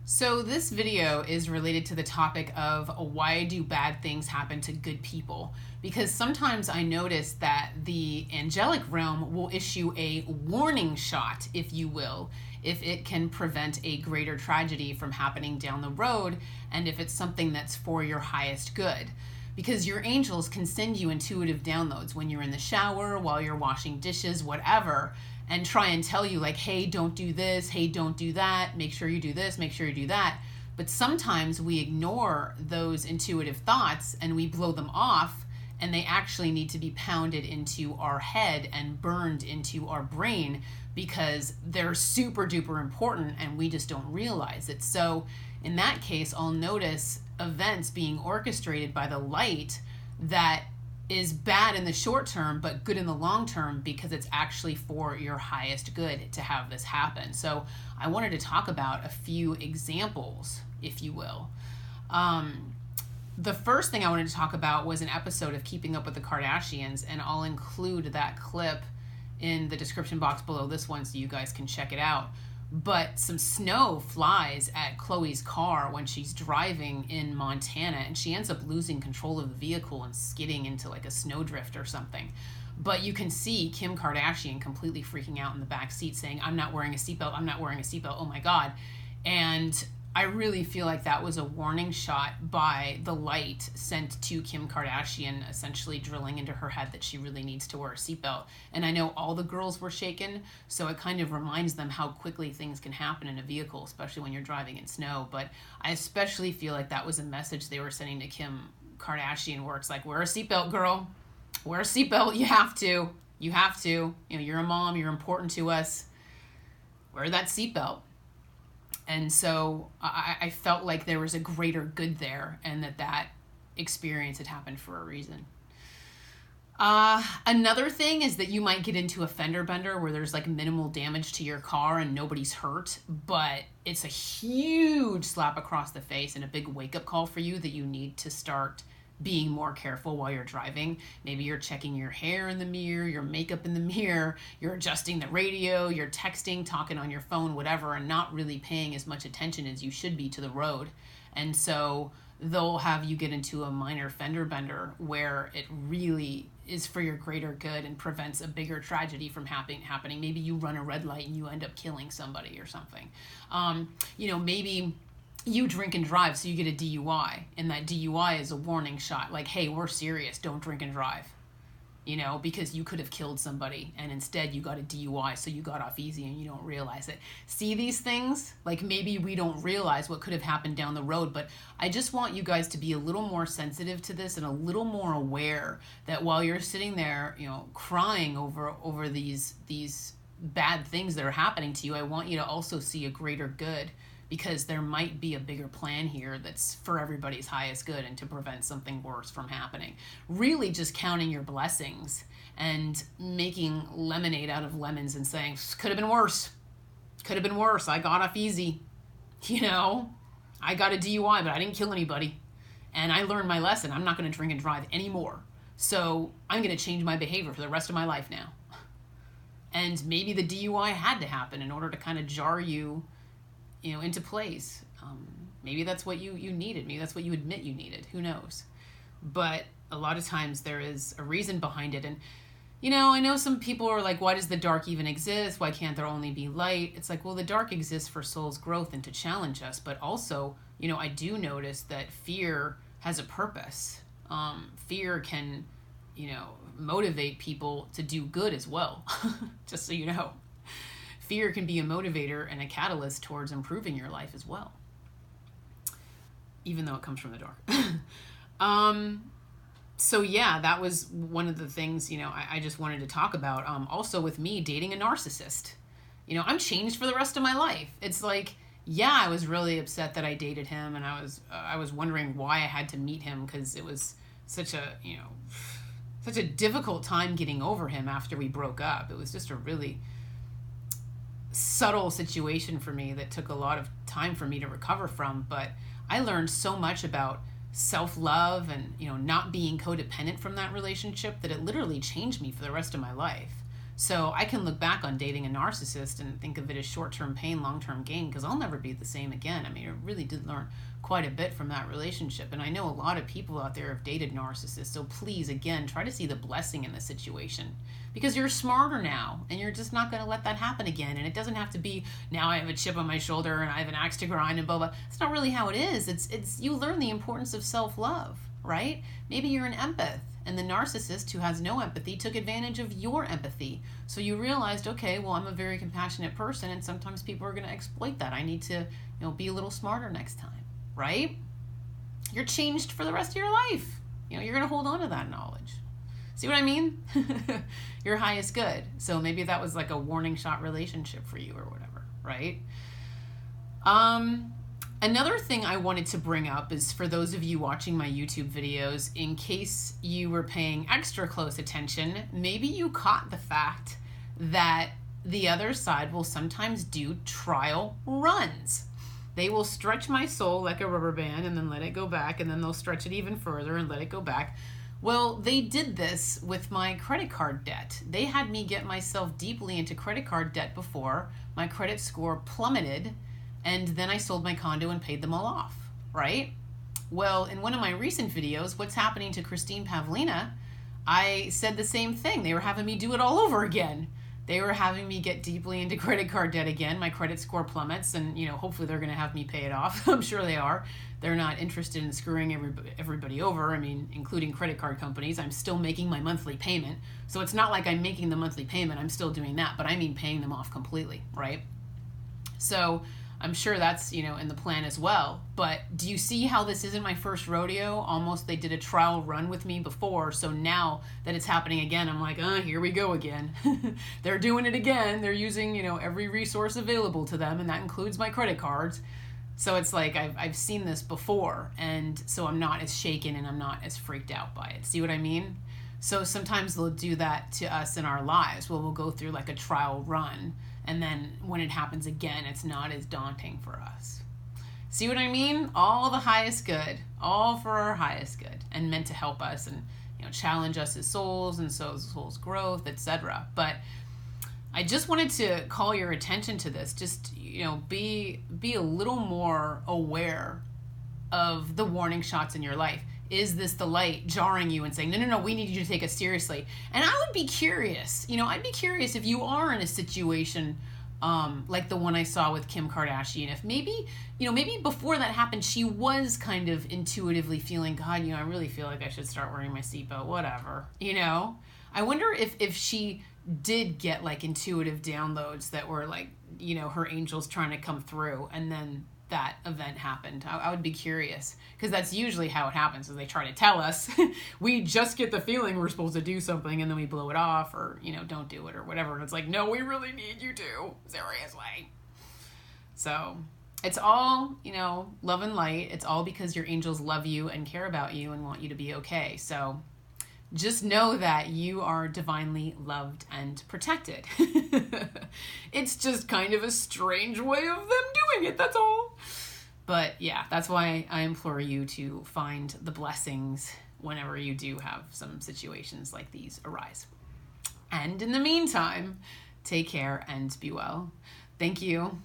So this video is related to the topic of why do bad things happen to good people? Because sometimes I notice that the angelic realm will issue a warning shot, if you will, if it can prevent a greater tragedy from happening down the road, and if it's something that's for your highest good. Because your angels can send you intuitive downloads when you're in the shower, while you're washing dishes, whatever, and try and tell you like, hey, don't do this, hey, don't do that, make sure you do this, make sure you do that. But sometimes we ignore those intuitive thoughts and we blow them off, and they actually need to be pounded into our head and burned into our brain because they're super duper important and we just don't realize it. So in that case, I'll notice events being orchestrated by the light that is bad in the short term but good in the long term because it's actually for your highest good to have this happen. So I wanted to talk about a few examples, if you will. The first thing I wanted to talk about was an episode of Keeping Up with the Kardashians, and I'll include that clip in the description box below this one so you guys can check it out. But some snow flies at Khloe's car when she's driving in Montana, and she ends up losing control of the vehicle and skidding into like a snowdrift or something. But you can see Kim Kardashian completely freaking out in the back seat saying, I'm not wearing a seatbelt, I'm not wearing a seatbelt, oh my God. And I really feel like that was a warning shot by the light sent to Kim Kardashian, essentially drilling into her head that she really needs to wear a seatbelt. And I know all the girls were shaken, so it kind of reminds them how quickly things can happen in a vehicle, especially when you're driving in snow. But I especially feel like that was a message they were sending to Kim Kardashian, where it's like, wear a seatbelt, girl. Wear a seatbelt. You have to. You have to. You know, you're a mom. You're important to us. Wear that seatbelt. And so I felt like there was a greater good there, and that experience had happened for a reason. Another thing is that you might get into a fender bender where there's like minimal damage to your car and nobody's hurt, but it's a huge slap across the face and a big wake-up call for you that you need to start being more careful while you're driving. Maybe you're checking your hair in the mirror, your makeup in the mirror, you're adjusting the radio, you're texting, talking on your phone, whatever, and not really paying as much attention as you should be to the road. And so they'll have you get into a minor fender bender where it really is for your greater good and prevents a bigger tragedy from happening. Maybe you run a red light and you end up killing somebody or something. Maybe you drink and drive, so you get a DUI, and that DUI is a warning shot. Like, hey, we're serious, don't drink and drive. Because you could have killed somebody, and instead you got a DUI, so you got off easy and you don't realize it. See these things? Like, maybe we don't realize what could have happened down the road, but I just want you guys to be a little more sensitive to this and a little more aware that while you're sitting there, crying over these bad things that are happening to you, I want you to also see a greater good, because there might be a bigger plan here that's for everybody's highest good and to prevent something worse from happening. Really just counting your blessings and making lemonade out of lemons and saying, could have been worse. Could have been worse. I got off easy. I got a DUI, but I didn't kill anybody. And I learned my lesson. I'm not going to drink and drive anymore. So I'm going to change my behavior for the rest of my life now. And maybe the DUI had to happen in order to kind of jar you into place. Maybe that's what you needed. Maybe that's what you admit you needed. Who knows? But a lot of times there is a reason behind it. And, I know some people are like, why does the dark even exist? Why can't there only be light? It's like, well, the dark exists for soul's growth and to challenge us. But also, I do notice that fear has a purpose. Fear can, motivate people to do good as well, just so you know. Fear can be a motivator and a catalyst towards improving your life as well, even though it comes from the dark. So yeah, that was one of the things, I just wanted to talk about. Also with me dating a narcissist, I'm changed for the rest of my life. It's like, yeah, I was really upset that I dated him, and I was wondering why I had to meet him, because it was such a difficult time getting over him after we broke up. It was just a really subtle situation for me that took a lot of time for me to recover from, but I learned so much about self-love and not being codependent from that relationship that it literally changed me for the rest of my life. So I can look back on dating a narcissist and think of it as short-term pain, long-term gain, because I'll never be the same again. I mean, I really did learn quite a bit from that relationship. And I know a lot of people out there have dated narcissists. So please, again, try to see the blessing in the situation, because you're smarter now and you're just not going to let that happen again. And it doesn't have to be, now I have a chip on my shoulder and I have an axe to grind and blah, blah. It's not really how it is. It's you learn the importance of self-love, right? Maybe you're an empath, and the narcissist, who has no empathy, took advantage of your empathy. So you realized, okay, well, I'm a very compassionate person, and sometimes people are going to exploit that. I need to, be a little smarter next time, right? You're changed for the rest of your life. You're going to hold on to that knowledge. See what I mean? Your highest good. So maybe that was like a warning shot relationship for you or whatever, right? Another thing I wanted to bring up is, for those of you watching my YouTube videos, in case you were paying extra close attention, maybe you caught the fact that the other side will sometimes do trial runs. They will stretch my soul like a rubber band and then let it go back, and then they'll stretch it even further and let it go back. Well, they did this with my credit card debt. They had me get myself deeply into credit card debt before my credit score plummeted, and then I sold my condo and paid them all off, right? Well, in one of my recent videos, What's Happening to Christine Pavlina, I said the same thing. They were having me do it all over again. They were having me get deeply into credit card debt again. My credit score plummets, and hopefully they're going to have me pay it off. I'm sure they are. They're not interested in screwing everybody over. I mean, including credit card companies. I'm still making my monthly payment. So it's not like I'm making the monthly payment. I'm still doing that, but I mean paying them off completely, right? So I'm sure that's, in the plan as well. But do you see how this isn't my first rodeo? Almost they did a trial run with me before. So now that it's happening again, I'm like, here we go again. They're doing it again. They're using, every resource available to them, and that includes my credit cards. So it's like I've seen this before, and so I'm not as shaken and I'm not as freaked out by it. See what I mean? So sometimes they'll do that to us in our lives. We'll go through like a trial run, and then when it happens again, it's not as daunting for us. See what I mean? All the highest good, all for our highest good, and meant to help us and challenge us as souls, and so souls growth, etc. But I just wanted to call your attention to this. Just be a little more aware of the warning shots in your life. Is this the light jarring you and saying, no, we need you to take us seriously? And I would be curious, I'd be curious if you are in a situation like the one I saw with Kim Kardashian. If maybe before that happened, she was kind of intuitively feeling, God, I really feel like I should start wearing my seatbelt, whatever, I wonder if she did get like intuitive downloads that were like, her angels trying to come through, and then that event happened. I would be curious, because that's usually how it happens, is they try to tell us. We just get the feeling we're supposed to do something, and then we blow it off, or don't do it or whatever, and it's like, no, we really need you to, seriously. So it's all love and light. It's all because your angels love you and care about you and want you to be okay. So just know that you are divinely loved and protected. It's just kind of a strange way of them doing it, that's all. But yeah, that's why I implore you to find the blessings whenever you do have some situations like these arise. And in the meantime, take care and be well. Thank you.